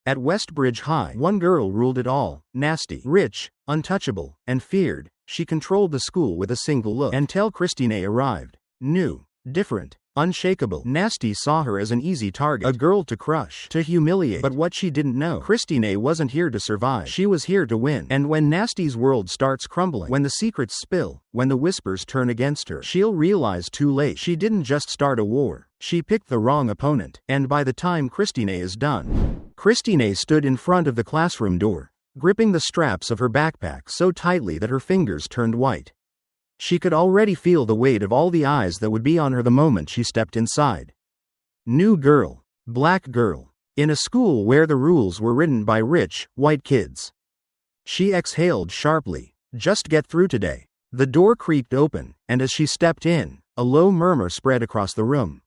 At Westbridge High, one girl ruled it all: nasty, rich, untouchable, and feared. She controlled the school with a single look. Until Christine arrived. New, different, unshakable. Nasty saw her as an easy target, a girl to crush, to humiliate. But what she didn't know, Christine wasn't here to survive. She was here to win. And when Nasty's world starts crumbling, when the secrets spill, when the whispers turn against her, she'll realize too late. She didn't just start a war. She picked the wrong opponent. And by the time Christine is done, Christine stood in front of the classroom door, gripping the straps of her backpack so tightly that her fingers turned white. She could already feel the weight of all the eyes that would be on her the moment she stepped inside. New girl, black girl, in a school where the rules were written by rich, white kids. She exhaled sharply. Just get through today. The door creaked open, and as she stepped in, a low murmur spread across the room.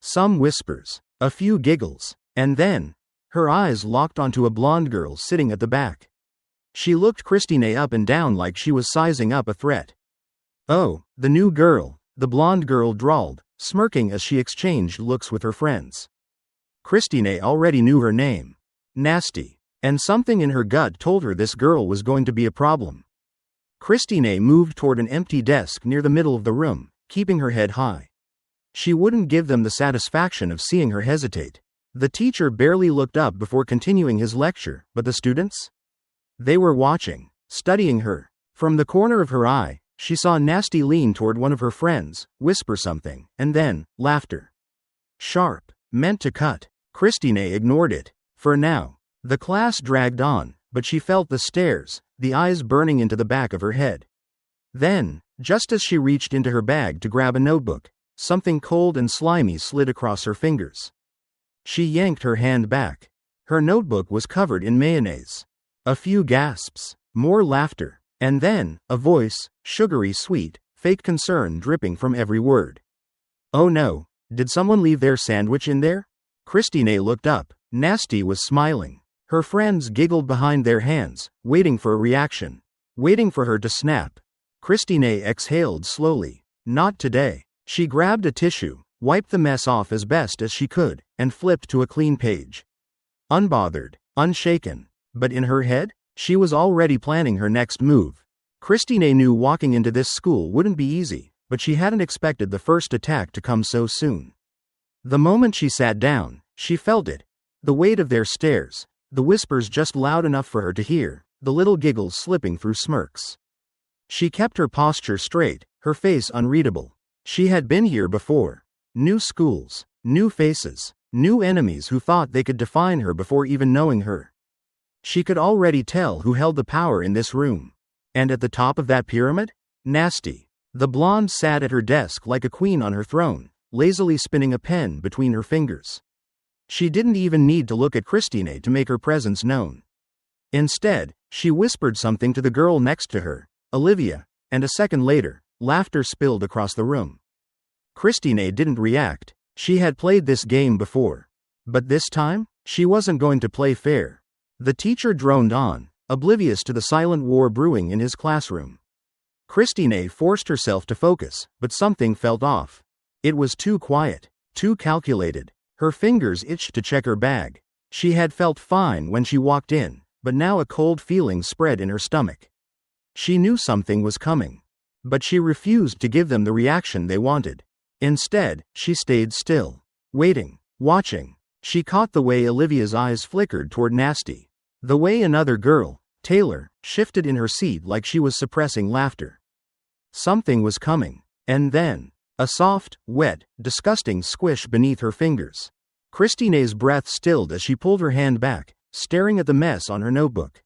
Some whispers, a few giggles, and then, her eyes locked onto a blonde girl sitting at the back. She looked Christine up and down like she was sizing up a threat. "Oh, the new girl," the blonde girl drawled, smirking as she exchanged looks with her friends. Christine already knew her name. Nasty. And something in her gut told her this girl was going to be a problem. Christine moved toward an empty desk near the middle of the room, keeping her head high. She wouldn't give them the satisfaction of seeing her hesitate. The teacher barely looked up before continuing his lecture, but the students? They were watching, studying her. From the corner of her eye, she saw Nasty lean toward one of her friends, whisper something, and then, laughter. Sharp, meant to cut. Christine ignored it. For now. The class dragged on, but she felt the stares, the eyes burning into the back of her head. Then, just as she reached into her bag to grab a notebook, something cold and slimy slid across her fingers. She yanked her hand back. Her notebook was covered in mayonnaise. A few gasps, more laughter, and then, a voice, sugary sweet, fake concern dripping from every word. "Oh no, did someone leave their sandwich in there?" Christine looked up. Nasty was smiling. Her friends giggled behind their hands, waiting for a reaction. Waiting for her to snap. Christine exhaled slowly. Not today. She grabbed a tissue, wiped the mess off as best as she could, and flipped to a clean page. Unbothered, unshaken. But in her head, she was already planning her next move. Christine knew walking into this school wouldn't be easy, but she hadn't expected the first attack to come so soon. The moment she sat down, she felt it. The weight of their stares, the whispers just loud enough for her to hear, the little giggles slipping through smirks. She kept her posture straight, her face unreadable. She had been here before. New schools, new faces, new enemies who thought they could define her before even knowing her. She could already tell who held the power in this room. And at the top of that pyramid? Nasty. The blonde sat at her desk like a queen on her throne, lazily spinning a pen between her fingers. She didn't even need to look at Christine to make her presence known. Instead, she whispered something to the girl next to her, Olivia, and a second later, laughter spilled across the room. Christine didn't react. She had played this game before. But this time, she wasn't going to play fair. The teacher droned on, oblivious to the silent war brewing in his classroom. Christine forced herself to focus, but something felt off. It was too quiet, too calculated. Her fingers itched to check her bag. She had felt fine when she walked in, but now a cold feeling spread in her stomach. She knew something was coming. But she refused to give them the reaction they wanted. Instead, she stayed still, waiting, watching. She caught the way Olivia's eyes flickered toward Nasty. The way another girl, Taylor, shifted in her seat like she was suppressing laughter. Something was coming. And then, a soft, wet, disgusting squish beneath her fingers. Christine's breath stilled as she pulled her hand back, staring at the mess on her notebook.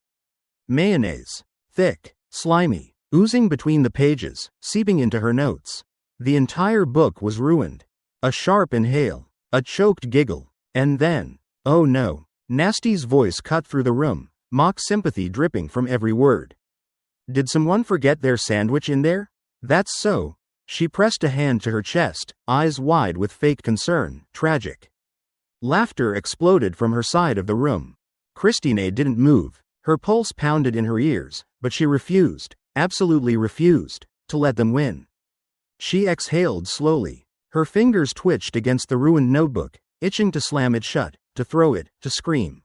Mayonnaise. Thick, slimy, oozing between the pages, seeping into her notes. The entire book was ruined. A sharp inhale, a choked giggle, and then, "Oh no." Nasty's voice cut through the room, mock sympathy dripping from every word. "Did someone forget their sandwich in there?" "That's so." She pressed a hand to her chest, eyes wide with fake concern, tragic. Laughter exploded from her side of the room. Christine didn't move. Her pulse pounded in her ears, but she refused, absolutely refused, to let them win. She exhaled slowly. Her fingers twitched against the ruined notebook, itching to slam it shut, to throw it, to scream.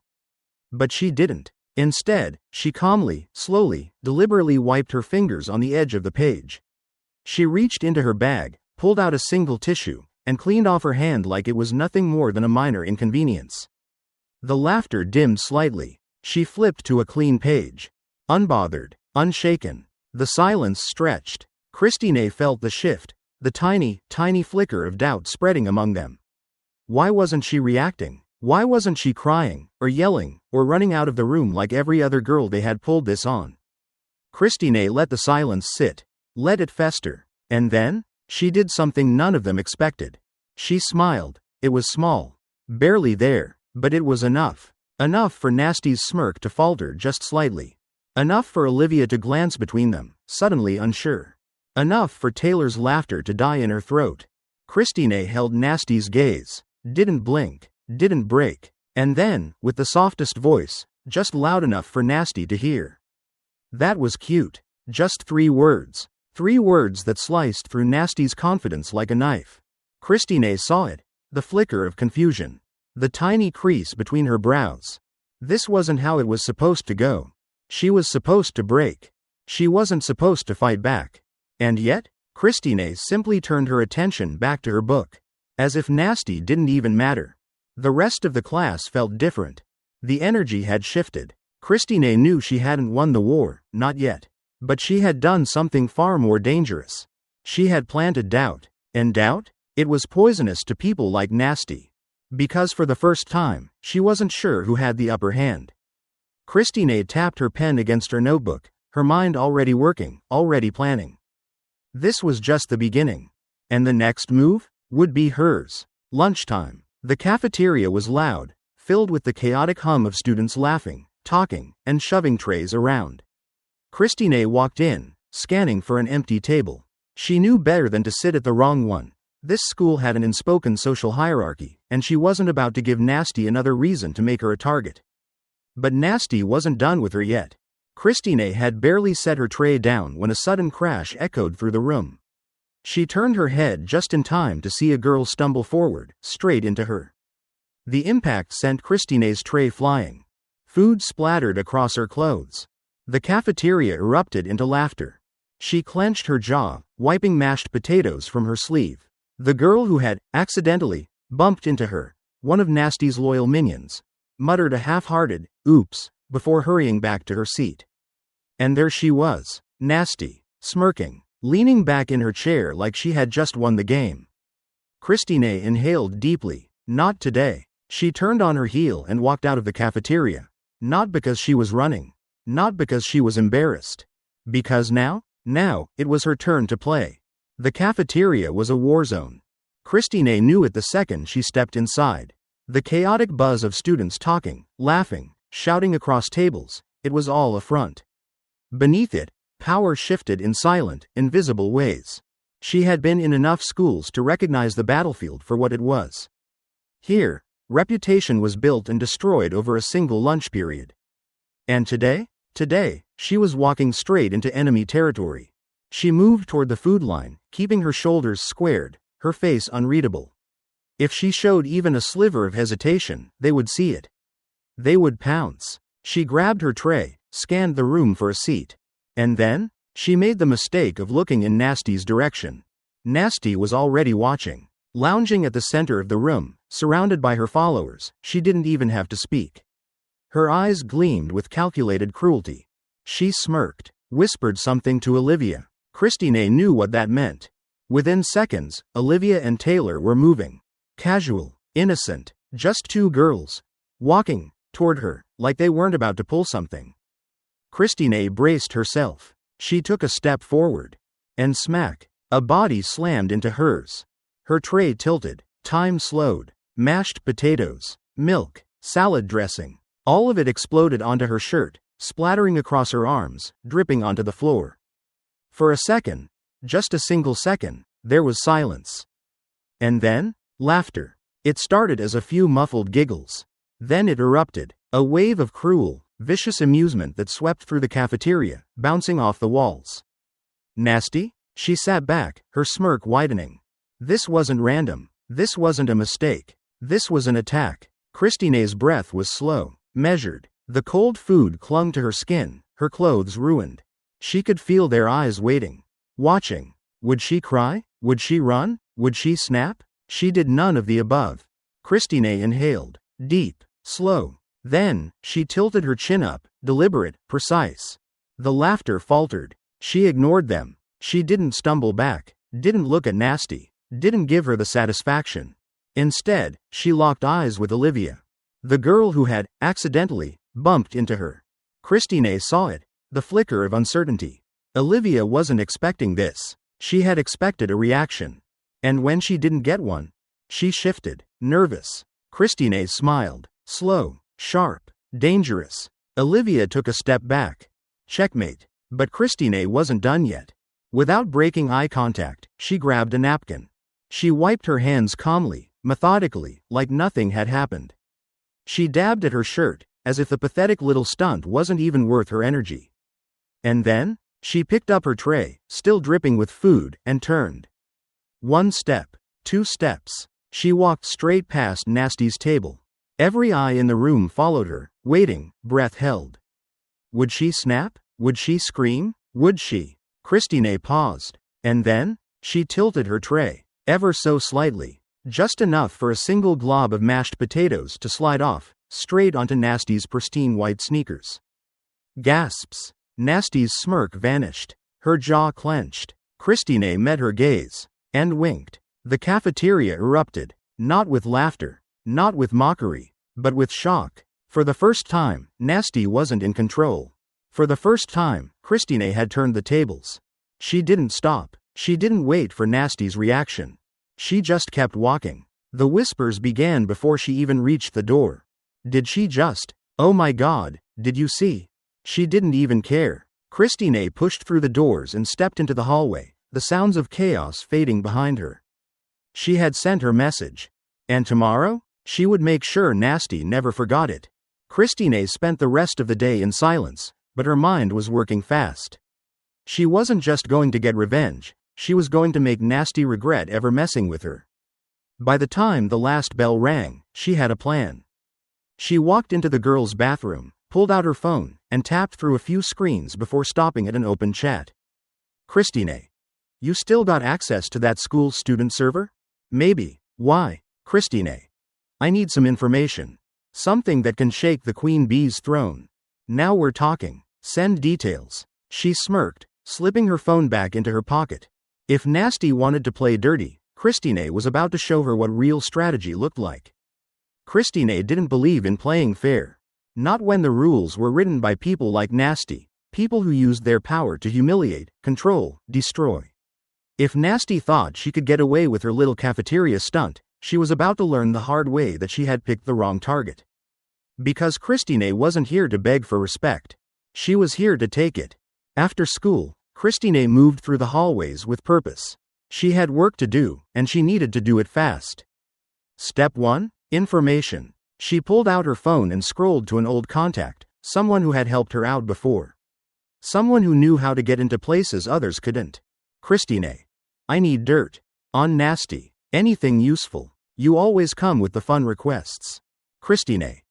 But she didn't. Instead, she calmly, slowly, deliberately wiped her fingers on the edge of the page. She reached into her bag, pulled out a single tissue, and cleaned off her hand like it was nothing more than a minor inconvenience. The laughter dimmed slightly. She flipped to a clean page. Unbothered, unshaken. The silence stretched. Christine felt the shift, the tiny, tiny flicker of doubt spreading among them. Why wasn't she reacting? Why wasn't she crying, or yelling, or running out of the room like every other girl they had pulled this on? Christine let the silence sit, let it fester, and then, she did something none of them expected. She smiled. It was small. Barely there, but it was enough. Enough for Nasty's smirk to falter just slightly. Enough for Olivia to glance between them, suddenly unsure. Enough for Taylor's laughter to die in her throat. Christine held Nasty's gaze, didn't blink, didn't break, and then, with the softest voice, just loud enough for Nasty to hear. That was cute. Just 3 words. 3 words that sliced through Nasty's confidence like a knife. Christine saw it, the flicker of confusion, the tiny crease between her brows. This wasn't how it was supposed to go. She was supposed to break. She wasn't supposed to fight back. And yet, Christine simply turned her attention back to her book, as if Nasty didn't even matter. The rest of the class felt different. The energy had shifted. Christine knew she hadn't won the war, not yet. But she had done something far more dangerous. She had planted doubt. And doubt? It was poisonous to people like Nasty. Because for the first time, she wasn't sure who had the upper hand. Christine tapped her pen against her notebook, her mind already working, already planning. This was just the beginning. And the next move would be hers. Lunchtime. The cafeteria was loud, filled with the chaotic hum of students laughing, talking, and shoving trays around. Christine walked in, scanning for an empty table. She knew better than to sit at the wrong one. This school had an unspoken social hierarchy, and she wasn't about to give Nasty another reason to make her a target. But Nasty wasn't done with her yet. Christine had barely set her tray down when a sudden crash echoed through the room. She turned her head just in time to see a girl stumble forward, straight into her. The impact sent Christine's tray flying. Food splattered across her clothes. The cafeteria erupted into laughter. She clenched her jaw, wiping mashed potatoes from her sleeve. The girl who had, accidentally, bumped into her, one of Nasty's loyal minions, muttered a half-hearted, oops, before hurrying back to her seat. And there she was, Nasty, smirking, leaning back in her chair like she had just won the game. Christine inhaled deeply. Not today. She turned on her heel and walked out of the cafeteria. Not because she was running. Not because she was embarrassed. Because now it was her turn to play. The cafeteria was a war zone. Christine knew it the second she stepped inside. The chaotic buzz of students talking, laughing, shouting across tables, it was all a front. Beneath it, power shifted in silent, invisible ways. She had been in enough schools to recognize the battlefield for what it was. Here, reputation was built and destroyed over a single lunch period. And today, she was walking straight into enemy territory. She moved toward the food line, keeping her shoulders squared, her face unreadable. If she showed even a sliver of hesitation, they would see it. They would pounce. She grabbed her tray, scanned the room for a seat. And then, she made the mistake of looking in Nasty's direction. Nasty was already watching. Lounging at the center of the room, surrounded by her followers, she didn't even have to speak. Her eyes gleamed with calculated cruelty. She smirked, whispered something to Olivia. Christine knew what that meant. Within seconds, Olivia and Taylor were moving. Casual, innocent, just 2 girls. Walking toward her, like they weren't about to pull something. Christine braced herself. She took a step forward. And smack, a body slammed into hers. Her tray tilted, time slowed. Mashed potatoes, milk, salad dressing. All of it exploded onto her shirt, splattering across her arms, dripping onto the floor. For a second, just a single second, there was silence. And then, laughter. It started as a few muffled giggles. Then it erupted, a wave of cruel, vicious amusement that swept through the cafeteria, bouncing off the walls. Nasty? She sat back, her smirk widening. This wasn't random. This wasn't a mistake. This was an attack. Christine's breath was slow, measured. The cold food clung to her skin, her clothes ruined. She could feel their eyes waiting, watching. Would she cry? Would she run? Would she snap? She did none of the above. Christine inhaled, deep, slow. Then, she tilted her chin up, deliberate, precise. The laughter faltered. She ignored them. She didn't stumble back, didn't look at Nasty, didn't give her the satisfaction. Instead, she locked eyes with Olivia, the girl who had, accidentally, bumped into her. Christine saw it, the flicker of uncertainty. Olivia wasn't expecting this. She had expected a reaction. And when she didn't get one, she shifted, nervous. Christine smiled, slow, sharp, dangerous. Olivia took a step back. Checkmate. But Christine wasn't done yet. Without breaking eye contact, she grabbed a napkin. She wiped her hands calmly, methodically, like nothing had happened. She dabbed at her shirt, as if the pathetic little stunt wasn't even worth her energy. And then, she picked up her tray, still dripping with food, and turned. 1 step, 2 steps. She walked straight past Nasty's table. Every eye in the room followed her, waiting, breath held. Would she snap? Would she scream? Would she? Christine paused. And then, she tilted her tray, ever so slightly, just enough for a single glob of mashed potatoes to slide off, straight onto Nasty's pristine white sneakers. Gasps. Nasty's smirk vanished. Her jaw clenched. Christine met her gaze, and winked. The cafeteria erupted, not with laughter, not with mockery, but with shock. For the first time, Nasty wasn't in control. For the first time, Christine had turned the tables. She didn't stop. She didn't wait for Nasty's reaction. She just kept walking. The whispers began before she even reached the door. Did she just? Oh my God, did you see? She didn't even care. Christine pushed through the doors and stepped into the hallway, the sounds of chaos fading behind her. She had sent her message. And tomorrow? She would make sure Nasty never forgot it. Christine spent the rest of the day in silence, but her mind was working fast. She wasn't just going to get revenge, she was going to make Nasty regret ever messing with her. By the time the last bell rang, she had a plan. She walked into the girls' bathroom, pulled out her phone, and tapped through a few screens before stopping at an open chat. Christine. You still got access to that school student server? Maybe. Why? Christine. I need some information. Something that can shake the queen bee's throne. Now we're talking. Send details. She smirked, slipping her phone back into her pocket. If Nasty wanted to play dirty, Christine was about to show her what real strategy looked like. Christine didn't believe in playing fair. Not when the rules were written by people like Nasty, people who used their power to humiliate, control, destroy. If Nasty thought she could get away with her little cafeteria stunt, she was about to learn the hard way that she had picked the wrong target. Because Christine wasn't here to beg for respect. She was here to take it. After school, Christine moved through the hallways with purpose. She had work to do, and she needed to do it fast. Step 1. Information. She pulled out her phone and scrolled to an old contact, someone who had helped her out before. Someone who knew how to get into places others couldn't. Christine. I need dirt. On Nasty. Anything useful. You always come with the fun requests. Christine.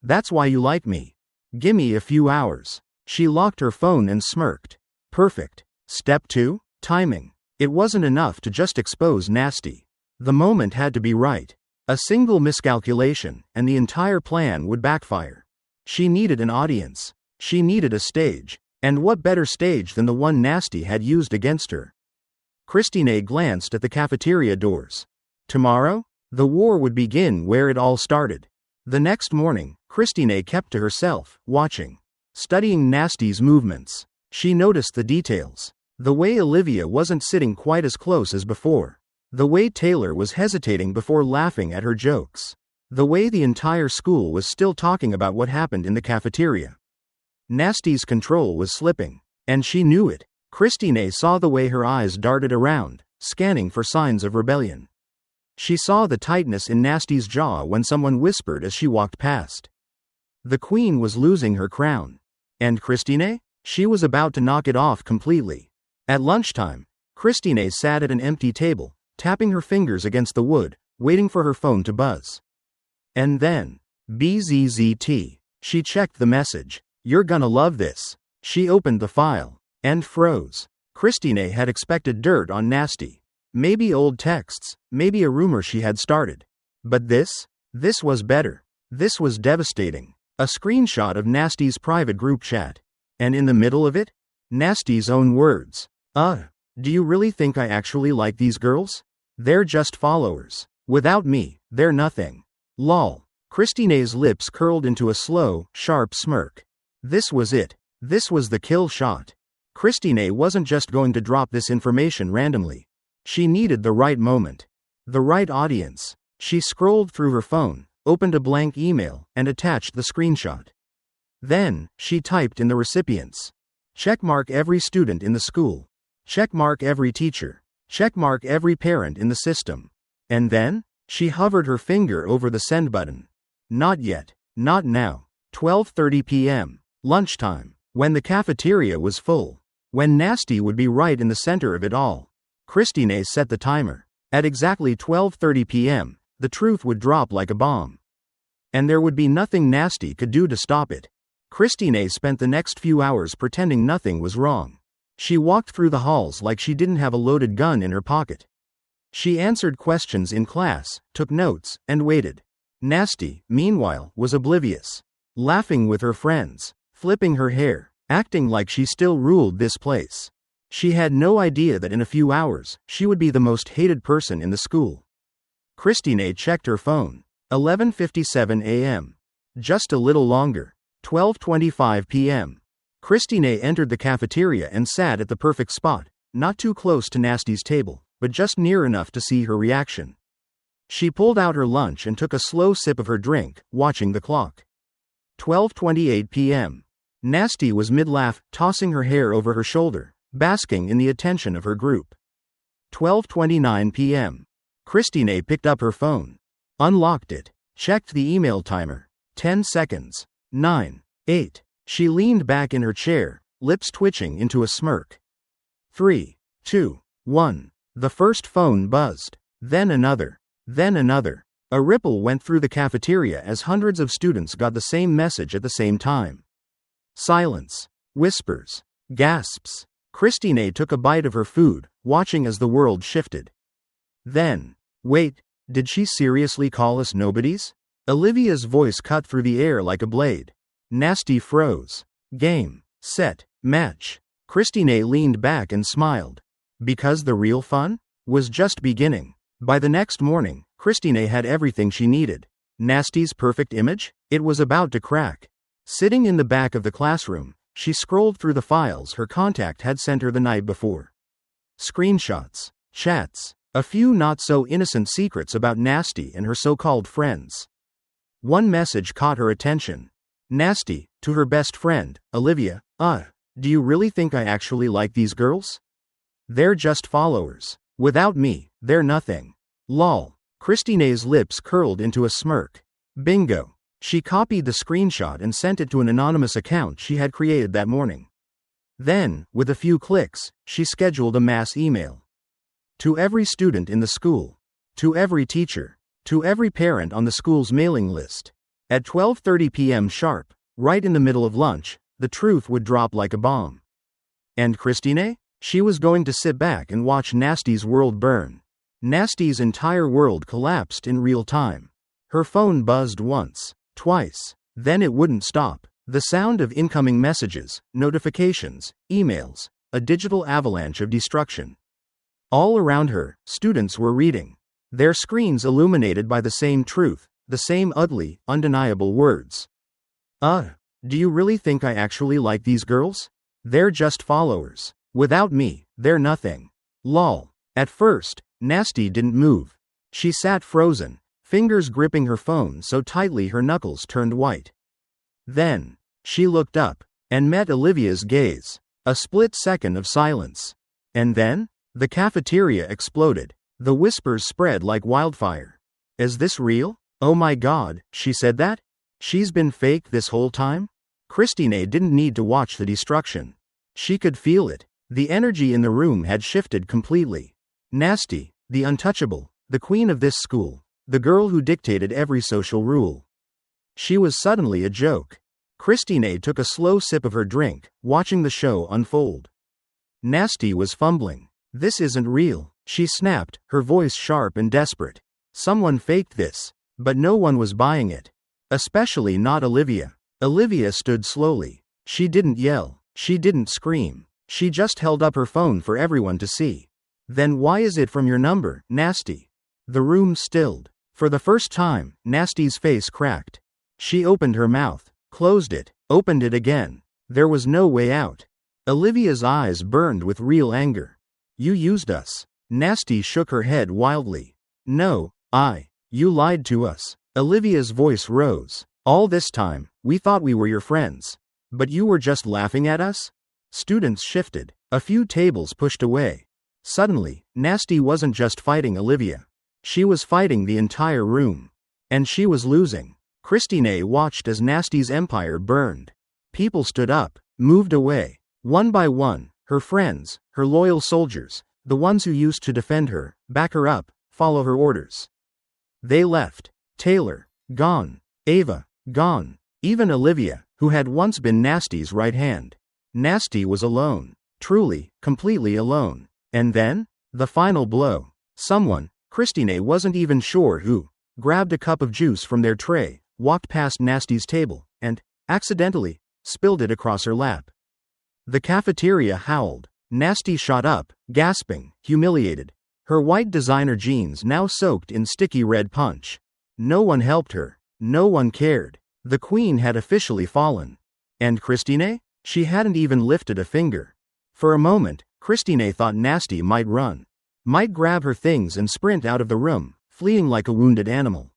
That's why you like me. Gimme a few hours. She locked her phone and smirked. Perfect. Step 2. Timing. It wasn't enough to just expose Nasty. The moment had to be right. A single miscalculation, and the entire plan would backfire. She needed an audience. She needed a stage. And what better stage than the one Nasty had used against her? Christine glanced at the cafeteria doors. Tomorrow, the war would begin where it all started. The next morning, Christine kept to herself, watching. Studying Nasty's movements. She noticed the details. The way Olivia wasn't sitting quite as close as before. The way Taylor was hesitating before laughing at her jokes. The way the entire school was still talking about what happened in the cafeteria. Nasty's control was slipping, and she knew it. Christine saw the way her eyes darted around, scanning for signs of rebellion. She saw the tightness in Nasty's jaw when someone whispered as she walked past. The queen was losing her crown. And Christine? She was about to knock it off completely. At lunchtime, Christine sat at an empty table, tapping her fingers against the wood, waiting for her phone to buzz. And then, BZZT. She checked the message. You're gonna love this. She opened the file. And froze. Christine had expected dirt on Nasty. Maybe old texts, maybe a rumor she had started. But this? This was better. This was devastating. A screenshot of Nasty's private group chat. And in the middle of it? Nasty's own words. Do you really think I actually like these girls? They're just followers. Without me, they're nothing. Lol. Christine's lips curled into a slow, sharp smirk. This was it. This was the kill shot. Christine wasn't just going to drop this information randomly. She needed the right moment. The right audience. She scrolled through her phone, opened a blank email, and attached the screenshot. Then, she typed in the recipients. Checkmark every student in the school. Checkmark every teacher. Checkmark every parent in the system. And then, she hovered her finger over the send button. Not yet. Not now. 12:30 p.m. Lunchtime. When the cafeteria was full. When Nasty would be right in the center of it all. Christine set the timer. At exactly 12:30 p.m., the truth would drop like a bomb. And there would be nothing Nasty could do to stop it. Christine spent the next few hours pretending nothing was wrong. She walked through the halls like she didn't have a loaded gun in her pocket. She answered questions in class, took notes, and waited. Nasty, meanwhile, was oblivious. Laughing with her friends, flipping her hair, acting like she still ruled this place. She had no idea that in a few hours, she would be the most hated person in the school. Christine checked her phone. 11:57 a.m. Just a little longer. 12:25 p.m. Christine entered the cafeteria and sat at the perfect spot, not too close to Nasty's table, but just near enough to see her reaction. She pulled out her lunch and took a slow sip of her drink, watching the clock. 12:28 p.m. Nasty was mid-laugh, tossing her hair over her shoulder, basking in the attention of her group. 12:29 p.m. Christine picked up her phone. Unlocked it. Checked the email timer. 10 seconds. 9. 8. She leaned back in her chair, lips twitching into a smirk. 3. 2. 1. The first phone buzzed. Then another. Then another. A ripple went through the cafeteria as hundreds of students got the same message at the same time. Silence. Whispers. Gasps. Christine took a bite of her food, watching as the world shifted. Then, wait, did she seriously call us nobodies? Olivia's voice cut through the air like a blade. Nasty froze. Game. Set. Match. Christine leaned back and smiled. Because the real fun was just beginning. By the next morning, Christine had everything she needed. Nasty's perfect image? It was about to crack. Sitting in the back of the classroom, she scrolled through the files her contact had sent her the night before. Screenshots. Chats. A few not-so-innocent secrets about Nasty and her so-called friends. One message caught her attention. Nasty, to her best friend, Olivia, do you really think I actually like these girls? They're just followers. Without me, they're nothing. Lol. Christine's lips curled into a smirk. Bingo. She copied the screenshot and sent it to an anonymous account she had created that morning. Then, with a few clicks, she scheduled a mass email. To every student in the school. To every teacher. To every parent on the school's mailing list. At 12:30 p.m. sharp, right in the middle of lunch, the truth would drop like a bomb. And Christine? She was going to sit back and watch Nasty's world burn. Nasty's entire world collapsed in real time. Her phone buzzed once, twice, then it wouldn't stop. The sound of incoming messages, notifications, emails, a digital avalanche of destruction. All around her, students were reading. Their screens illuminated by the same truth, the same ugly, undeniable words. Do you really think I actually like these girls? They're just followers. Without me, they're nothing. Lol. At first, Nasty didn't move. She sat frozen, fingers gripping her phone so tightly her knuckles turned white. Then, she looked up, and met Olivia's gaze. A split second of silence. And then, the cafeteria exploded. The whispers spread like wildfire. Is this real? Oh my God, she said that? She's been fake this whole time? Christine didn't need to watch the destruction. She could feel it. The energy in the room had shifted completely. Nasty, the untouchable, the queen of this school, the girl who dictated every social rule. She was suddenly a joke. Christine took a slow sip of her drink, watching the show unfold. Nasty was fumbling. This isn't real, she snapped, her voice sharp and desperate. Someone faked this. But no one was buying it. Especially not Olivia. Olivia stood slowly. She didn't yell. She didn't scream. She just held up her phone for everyone to see. Then why is it from your number, Nasty? The room stilled. For the first time, Nasty's face cracked. She opened her mouth, closed it, opened it again. There was no way out. Olivia's eyes burned with real anger. You used us. Nasty shook her head wildly. No, you lied to us. Olivia's voice rose. All this time, we thought we were your friends. But you were just laughing at us? Students shifted. A few tables pushed away. Suddenly, Nasty wasn't just fighting Olivia. She was fighting the entire room. And she was losing. Christine watched as Nasty's empire burned. People stood up, moved away. One by one, her friends, her loyal soldiers, the ones who used to defend her, back her up, follow her orders. They left. Taylor, gone. Ava, gone. Even Olivia, who had once been Nasty's right hand. Nasty was alone. Truly, completely alone. And then? The final blow. Someone, Christine wasn't even sure who, grabbed a cup of juice from their tray, walked past Nasty's table, and, accidentally, spilled it across her lap. The cafeteria howled. Nasty shot up, gasping, humiliated. Her white designer jeans now soaked in sticky red punch. No one helped her. No one cared. The queen had officially fallen. And Christine? She hadn't even lifted a finger. For a moment, Christine thought Nasty might run. Might grab her things and sprint out of the room, fleeing like a wounded animal.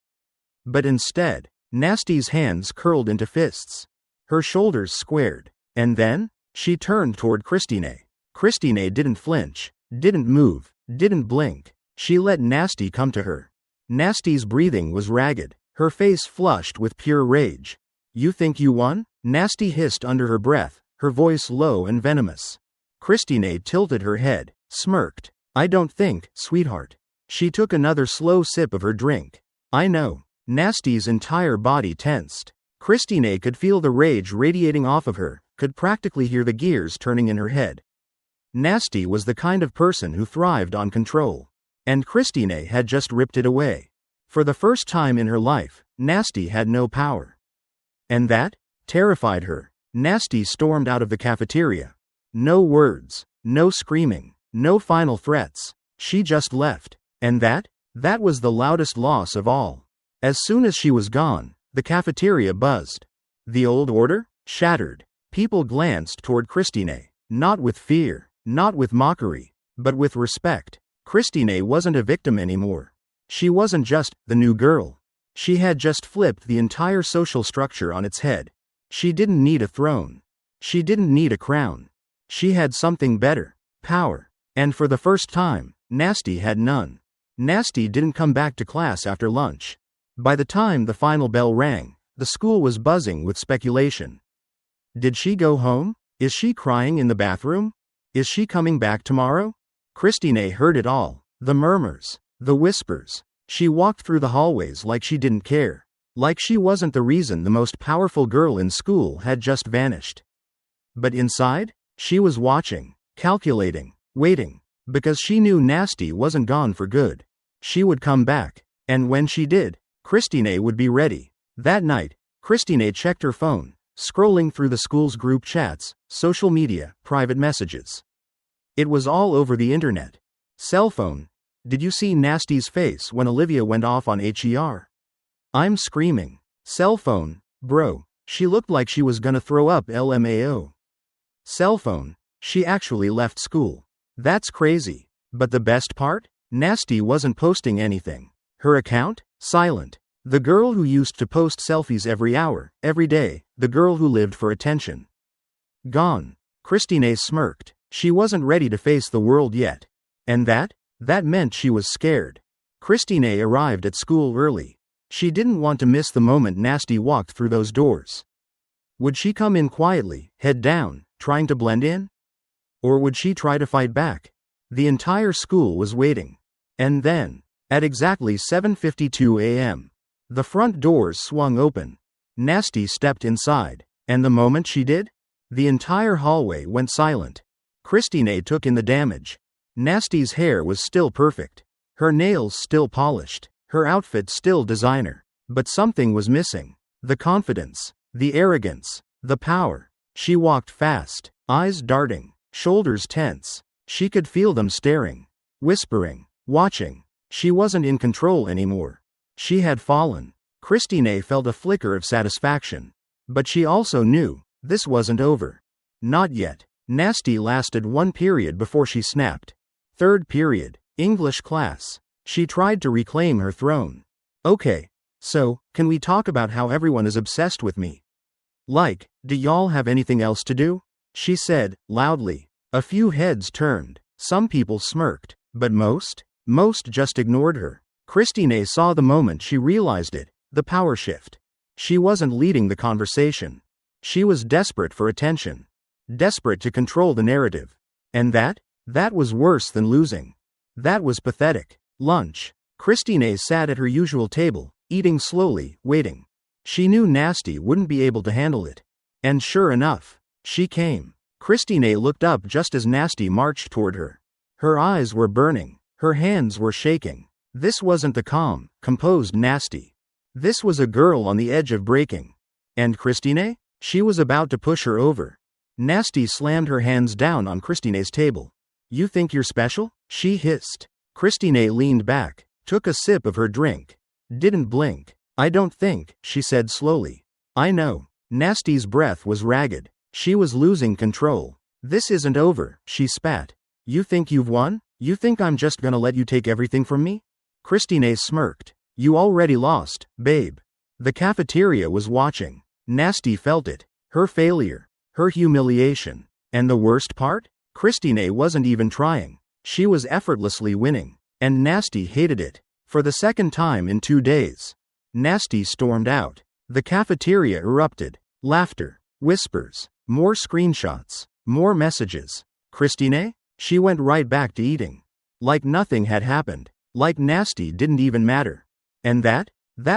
But instead, Nasty's hands curled into fists. Her shoulders squared. And then, she turned toward Christine. Christine didn't flinch, didn't move, didn't blink. She let Nasty come to her. Nasty's breathing was ragged, her face flushed with pure rage. You think you won? Nasty hissed under her breath, her voice low and venomous. Christine tilted her head, smirked. I don't think, sweetheart. She took another slow sip of her drink. I know. Nasty's entire body tensed. Christine could feel the rage radiating off of her, could practically hear the gears turning in her head. Nasty was the kind of person who thrived on control. And Christine had just ripped it away. For the first time in her life, Nasty had no power. And that terrified her. Nasty stormed out of the cafeteria. No words, no screaming, no final threats. She just left. And that was the loudest loss of all. As soon as she was gone, the cafeteria buzzed. The old order? Shattered. People glanced toward Christine, not with fear, not with mockery, but with respect. Christine wasn't a victim anymore. She wasn't just the new girl. She had just flipped the entire social structure on its head. She didn't need a throne. She didn't need a crown. She had something better, power. And for the first time, Nasty had none. Nasty didn't come back to class after lunch. By the time the final bell rang, the school was buzzing with speculation. Did she go home? Is she crying in the bathroom? Is she coming back tomorrow? Christine heard it all. The murmurs. The whispers. She walked through the hallways like she didn't care. Like she wasn't the reason the most powerful girl in school had just vanished. But inside, she was watching, calculating, waiting. Because she knew Nasty wasn't gone for good. She would come back. And when she did, Christine would be ready. That night, Christine checked her phone, scrolling through the school's group chats, social media, private messages. It was all over the internet. Cell phone. Did you see Nasty's face when Olivia went off on HER? I'm screaming. Cell phone. Bro, she looked like she was gonna throw up LMAO. Cell phone. She actually left school. That's crazy. But the best part? Nasty wasn't posting anything. Her account? Silent. The girl who used to post selfies every hour, every day, the girl who lived for attention. Gone. Christine smirked. She wasn't ready to face the world yet. And that meant she was scared. Christine arrived at school early. She didn't want to miss the moment Nasty walked through those doors. Would she come in quietly, head down, trying to blend in? Or would she try to fight back? The entire school was waiting. And then, at exactly 7:52 a.m., the front doors swung open. Nasty stepped inside. And the moment she did, the entire hallway went silent. Christine took in the damage. Nasty's hair was still perfect. Her nails still polished. Her outfit still designer. But something was missing. The confidence. The arrogance. The power. She walked fast, eyes darting, shoulders tense. She could feel them staring, whispering, watching. She wasn't in control anymore. She had fallen. Christine felt a flicker of satisfaction. But she also knew, this wasn't over. Not yet. Nasty lasted one period before she snapped. Third period, English class. She tried to reclaim her throne. Okay, so, can we talk about how everyone is obsessed with me? Like, do y'all have anything else to do? She said, loudly. A few heads turned. Some people smirked. But most just ignored her. Christine saw the moment she realized it, the power shift. She wasn't leading the conversation. She was desperate for attention. Desperate to control the narrative. And that was worse than losing. That was pathetic. Lunch. Christine sat at her usual table, eating slowly, waiting. She knew Nasty wouldn't be able to handle it. And sure enough, she came. Christine looked up just as Nasty marched toward her. Her eyes were burning. Her hands were shaking. This wasn't the calm, composed Nasty. This was a girl on the edge of breaking. And Christine? She was about to push her over. Nasty slammed her hands down on Christine's table. You think you're special? She hissed. Christine leaned back, took a sip of her drink. Didn't blink. I don't think, she said slowly. I know. Nasty's breath was ragged. She was losing control. This isn't over, she spat. You think you've won? You think I'm just gonna let you take everything from me? Christine smirked. You already lost, babe. The cafeteria was watching. Nasty felt it. Her failure. Her humiliation. And the worst part? Christine wasn't even trying. She was effortlessly winning. And Nasty hated it. For the second time in 2 days. Nasty stormed out. The cafeteria erupted. Laughter. Whispers. More screenshots. More messages. Christine? She went right back to eating. Like nothing had happened. Like Nasty didn't even matter. And that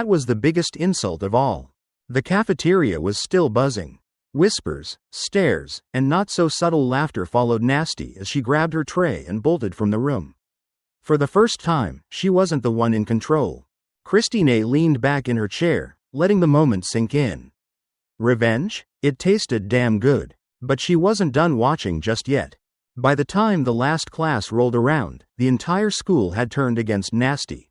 was the biggest insult of all. The cafeteria was still buzzing. Whispers, stares, and not so subtle laughter followed Nasty as she grabbed her tray and bolted from the room. For the first time, she wasn't the one in control. Christine leaned back in her chair, letting the moment sink in. Revenge? It tasted damn good. But she wasn't done watching just yet. By the time the last class rolled around, the entire school had turned against Nasty.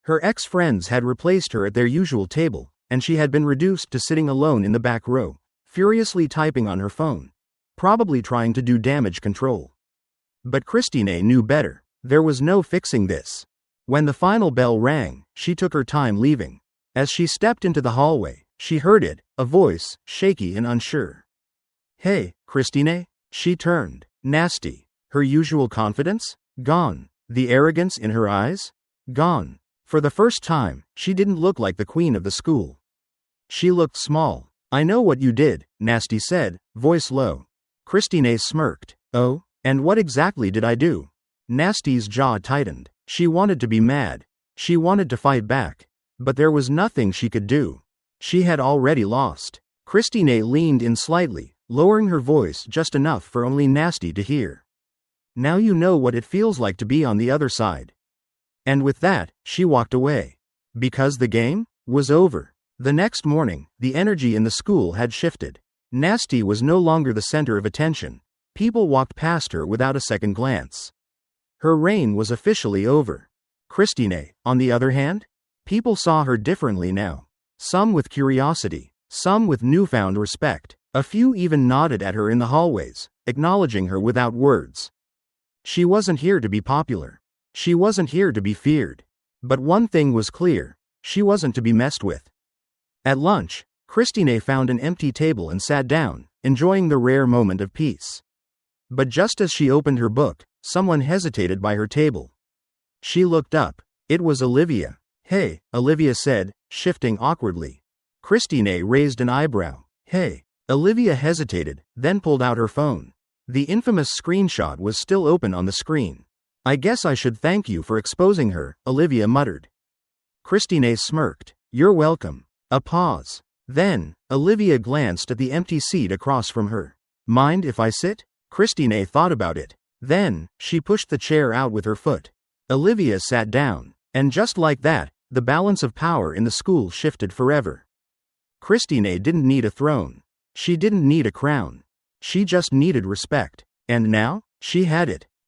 Her ex-friends had replaced her at their usual table, and she had been reduced to sitting alone in the back row, furiously typing on her phone. Probably trying to do damage control. But Christine knew better. There was no fixing this. When the final bell rang, she took her time leaving. As she stepped into the hallway, she heard it, a voice, shaky and unsure. Hey, Christine? She turned. Nasty. Her usual confidence? Gone. The arrogance in her eyes? Gone. For the first time, she didn't look like the queen of the school. She looked small. I know what you did, Nasty said, voice low. Christine smirked. Oh, and what exactly did I do? Nasty's jaw tightened. She wanted to be mad. She wanted to fight back. But there was nothing she could do. She had already lost. Christine leaned in slightly, lowering her voice just enough for only Nasty to hear. Now you know what it feels like to be on the other side. And with that, she walked away. Because the game was over. The next morning, the energy in the school had shifted. Nasty was no longer the center of attention. People walked past her without a second glance. Her reign was officially over. Christine, on the other hand? People saw her differently now. Some with curiosity, some with newfound respect. A few even nodded at her in the hallways, acknowledging her without words. She wasn't here to be popular. She wasn't here to be feared. But one thing was clear. She wasn't to be messed with. At lunch, Christine found an empty table and sat down, enjoying the rare moment of peace. But just as she opened her book, someone hesitated by her table. She looked up. It was Olivia. Hey, Olivia said, shifting awkwardly. Christine raised an eyebrow. Hey. Olivia hesitated, then pulled out her phone. The infamous screenshot was still open on the screen. I guess I should thank you for exposing her, Olivia muttered. Christine smirked. You're welcome. A pause. Then, Olivia glanced at the empty seat across from her. Mind if I sit? Christine thought about it. Then, she pushed the chair out with her foot. Olivia sat down. And just like that, the balance of power in the school shifted forever. Christine didn't need a throne. She didn't need a crown. She just needed respect. And now, she had it.